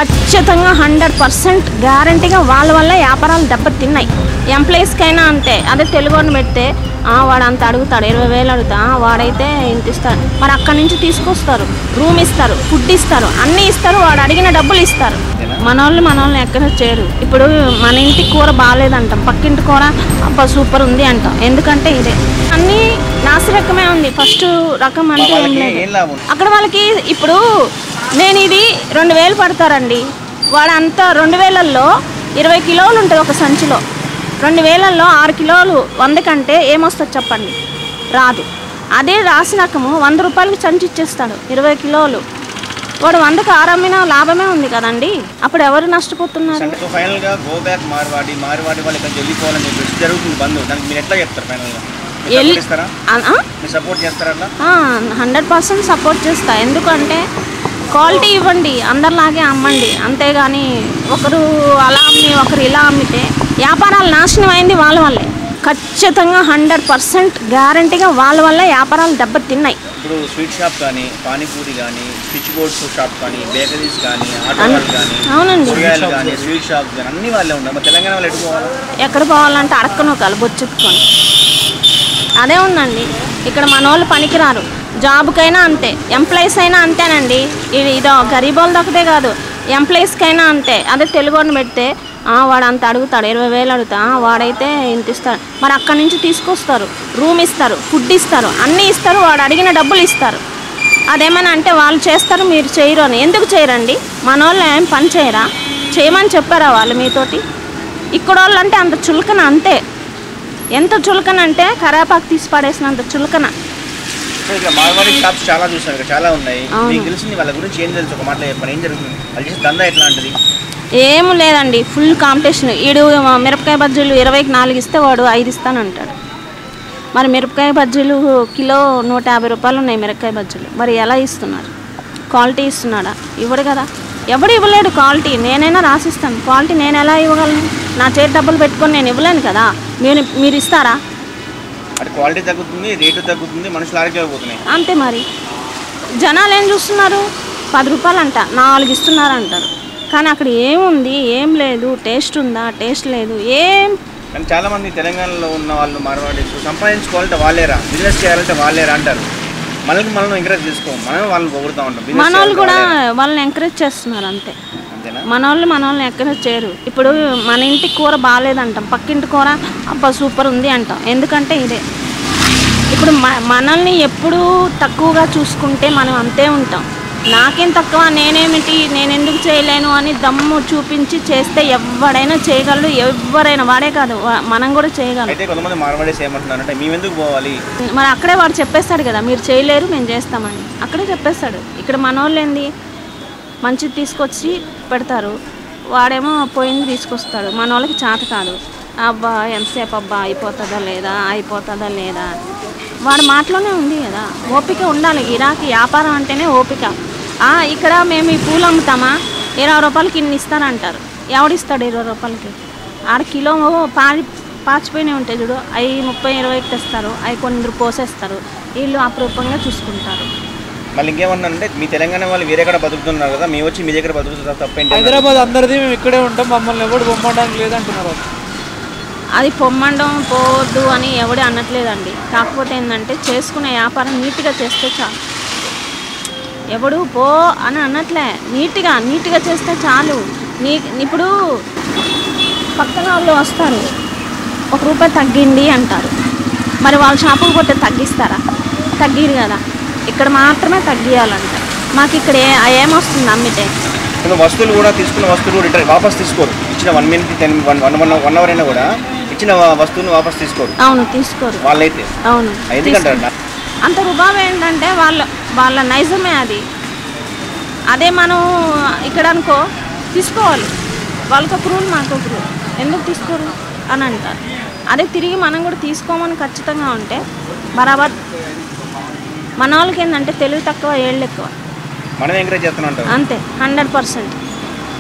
ఖచ్చితంగా 100% గ్యారంటీగా వాళ్ళ వల్ల వ్యాపారాలు దెబ్బతిన్నాయి. ఎంప్లాయీస్కైనా అంతే. అదే తెలుగుని పెడితే వాడు అంత అడుగుతాడు, 20,000 అడుగుతా, వాడైతే ఇంత ఇస్తాడు. మరి అక్కడి నుంచి తీసుకొస్తారు, రూమ్ ఇస్తారు, ఫుడ్ ఇస్తారు, అన్నీ ఇస్తారు, వాడు అడిగిన డబ్బులు ఇస్తారు. మనోళ్ళని ఎక్కడ చేయరు. ఇప్పుడు మన ఇంటి కూర బాగాలేదంటాం, పక్కింటి కూర అబ్బా సూపర్ ఉంది అంటాం. ఎందుకంటే ఇదే అన్నీ నాసిరకమే ఉంది. ఫస్ట్ రకం అంటే ఏం లేదు. అక్కడ వాళ్ళకి ఇప్పుడు నేను ఇది 2,000 పడతారండి. వాడు అంతా 2,000లో 20 కిలోలు ఉంటుంది ఒక సంచిలో. 2,000లో 6 కిలోలు 100 కంటే ఏమొస్తుంది చెప్పండి? రాదు. అదే రాసి రకము 100 రూపాయలకి సంచి ఇచ్చేస్తాడు 20 కిలోలు. వాడు 100కి 6 అమ్మినా లాభమే ఉంది కదండి. అప్పుడు ఎవరు నష్టపోతున్నారు? ఫైనల్గా గో బ్యాక్ మార్వాడి వాళ్ళు ఇక్కడ వెళ్ళిపోవాలని చెప్పేసి జరుగుతుంది బంద్. దానికి మీరు ఎట్లా చెప్తారు? ఫైనల్గా 100% సపోర్ట్ చేస్తా. ఎందుకంటే క్వాలిటీ ఇవ్వండి, అందరిలాగే అమ్మండి. అంతేగాని ఒకరు అలా అమ్మి ఒకరు ఇలా అమ్మితే వ్యాపారాలు నాశనం అయింది వాళ్ళ వల్లే. ఖచ్చితంగా 100% గ్యారంటీగా వాళ్ళ వల్ల వ్యాపారాలు దెబ్బతిన్నాయి. ఇప్పుడు స్వీట్ షాప్ కానీ, పానీపూరి కానీ, స్విచ్ బోర్డ్స్ షాప్ కానీ, బేకరీస్ కానీ, ఆటోలు కానీ, అవునండి, కూరగాయలు కానీ, స్వీట్ షాప్ కానీ అన్ని వాళ్ళే ఉన్నారు. మరి తెలంగాణ వాళ్ళు ఎటు పోవాలి? ఎక్కడ పోవాలంటే అడక్కను బొచ్చెత్తుకొని అదే ఉందండి. ఇక్కడ మన వాళ్ళు పనికిరారు. జాబ్కైనా అంతే, ఎంప్లాయీస్ అయినా అంతేనండి. ఇదో గరీబోళ్ళది ఒకటే కాదు, ఎంప్లాయీస్కైనా అంతే. అదే తెలుగుని పెడితే వాడు అంత అడుగుతాడు, 20,000 అడుగుతా, వాడైతే ఇంత ఇస్తాడు. మరి అక్కడి నుంచి తీసుకొస్తారు, రూమ్ ఇస్తారు, ఫుడ్ ఇస్తారు, అన్నీ ఇస్తారు, వాడు అడిగిన డబ్బులు ఇస్తారు. అదేమైనా అంటే వాళ్ళు చేస్తారు, మీరు చేయరు అని. ఎందుకు చేయరండి? మన వాళ్ళు ఏం పని చేయరా? చేయమని చెప్పారా వాళ్ళు మీతోటి? ఇక్కడ వాళ్ళు అంటే అంత చులకన, అంతే. ఎంత చులకన అంటే కరేపాకు తీసి పడేసినంత చులకన. మార్వాడి షాప్స్ చాలా చూసాను, చాలా ఉన్నాయి. మీకు తెలిసింది వాళ్ళ గురించి ఏం తెలుసు? ఒక మాటలో చెప్పండి, ఏం జరుగుతుంది? వాళ్ళు చేసే దందా ఎట్లాంటిది? ఏం లేదండి, ఫుల్ కాంపిటీషన్. ఈడు మిరపకాయ బజ్జీలు 20కి 4 ఇస్తే వాడు 5 ఇస్తానంటాడు. మరి మిరపకాయ బజ్జీలు కిలో 150 రూపాయలు ఉన్నాయి మిరపకాయ బజ్జీలు. మరి ఎలా ఇస్తున్నారు? క్వాలిటీ ఇస్తున్నాడా? ఇవ్వడు కదా. ఎవడు ఇవ్వలేడు క్వాలిటీ. నేనైనా రాసిస్తాను క్వాలిటీ. నేను ఎలా ఇవ్వగలను? నా చేతి డబ్బులు పెట్టుకొని నేను ఇవ్వలేను కదా. మీరు ఇస్తారా? అంటే క్వాలిటీ తగ్గుతుంది, రేటు తగ్గుతుంది, మనుషులు ఆరోగ్యపోతున్నాయి. అంతే. మరి జనాలు ఏం చూస్తున్నారు? 10 రూపాయలు అంట 4 ఇస్తున్నారు అంటారు. కానీ అక్కడ ఏముంది? ఏం లేదు. టేస్ట్ ఉందా? టేస్ట్ లేదు. ఏం. కానీ చాలా మంది తెలంగాణలో ఉన్న వాళ్ళు మార్వాడీస్ సంపాదించుకోవాలంటే వాళ్ళేరా, బిజినెస్ చేయాలంటే వాళ్ళేరా అంటారు. మనం ఎంకరేజ్ చేసుకోం, మనం వాళ్ళని పొగుడుతూ ఉంటాం. మన వాళ్ళు కూడా వాళ్ళని ఎంకరేజ్ చేస్తున్నారు, అంతే. మన వాళ్ళని ఎంకరేజ్ చేయరు. ఇప్పుడు మన ఇంటి కూర బాగాలేదంటాం, పక్కింటి కూర అబ్బా సూపర్ ఉంది అంటాం. ఎందుకంటే ఇదే. ఇప్పుడు మనల్ని ఎప్పుడు తక్కువగా చూసుకుంటే మనం అంతే ఉంటాం. నాకేం తక్కువ, నేనేమిటి, నేను ఎందుకు చేయలేను అని దమ్ము చూపించి చేస్తే ఎవడైనా చేయగలడు. ఎవరైనా, వాడే కాదు మనం కూడా చేయగలం. మరి అక్కడే వాడు చెప్పేస్తాడు కదా, మీరు చేయలేరు మేము చేస్తామని అక్కడే చెప్పేస్తాడు. ఇక్కడ మన వాళ్ళు ఏంది, మంచిది తీసుకొచ్చి పెడతారు, వాడేమో పోయింది తీసుకొస్తాడు. మన వాళ్ళకి చేత కాదు. అబ్బా ఎంతసేపు అబ్బా అయిపోతుందా లేదా వాడి మాటలోనే ఉంది కదా. ఓపిక ఉండాలి. గిరాకీ వ్యాపారం అంటేనే ఓపిక. ఇక్కడ మేము ఈ పూలు అమ్ముతామా, 20 రూపాయలకి ఇన్ని ఇస్తానంటారు. ఎవడిస్తాడు 20 రూపాయలకి? ఆడ కిలో పాచిపోయినవి ఉంటాయి చూడు, అవి 30-20కి తెస్తారు. అవి కొందరు పోసేస్తారు. వీళ్ళు అపురూపంగా చూసుకుంటారు. మళ్ళీ ఇంకేమన్నా మీ తెలంగాణ వాళ్ళు వేరే కూడా బతుకుతున్నారు కదా, మేము వచ్చి మీ దగ్గర బతుకుతుందా? తప్పేంటి? హైదరాబాద్ అందరిది, మేము ఇక్కడే ఉంటాం, మమ్మల్ని ఎవరు పొమ్మడానికి లేదంటున్నారు. అది పొమ్మండం పోవద్దు అని ఎవడే అనట్లేదండి. కాకపోతే ఏంటంటే చేసుకునే వ్యాపారం నీట్గా చేస్తే చాలు. ఎవడు పో అని అనట్లే, నీట్గా చేస్తే చాలు. ఇప్పుడు పక్కన వాళ్ళు వస్తారు, 1 రూపాయి తగ్గింది అంటారు. మరి వాళ్ళ షాపుకు పోతే తగ్గిస్తారా? తగ్గిరు కదా. ఇక్కడ మాత్రమే తగ్గియాలంట. మాకు ఇక్కడ ఏమొస్తుంది అమ్మితే? వస్తువులు కూడా తీసుకున్న వస్తువులు రిటర్న్ వాపస్ తీసుకోరు. ఇచ్చిన 1 మినిట్ 1 అవర్ అయినా కూడా ఇచ్చిన వస్తువుని వాపస్ తీసుకోరు. అవును, తీసుకోరు వాళ్ళైతే. అవును, ఎందుకంటారు అంత రుబాబు ఏంటంటే వాళ్ళ నైజమే అది. అదే మనం ఇక్కడ అనుకో తీసుకోవాలి. వాళ్ళకి ఒక రూల్, మాకు ఒక రూల్, ఎందుకు తీసుకోరు అని అంటారు. అదే తిరిగి మనం కూడా తీసుకోమని ఖచ్చితంగా ఉంటే బరాబర్. మన వాళ్ళకి ఏంటంటే తెలివి తక్కువ, ఏళ్ళు ఎక్కువ. మనం ఎంకరేజ్ చేస్తున్నాం అంతే, 100%.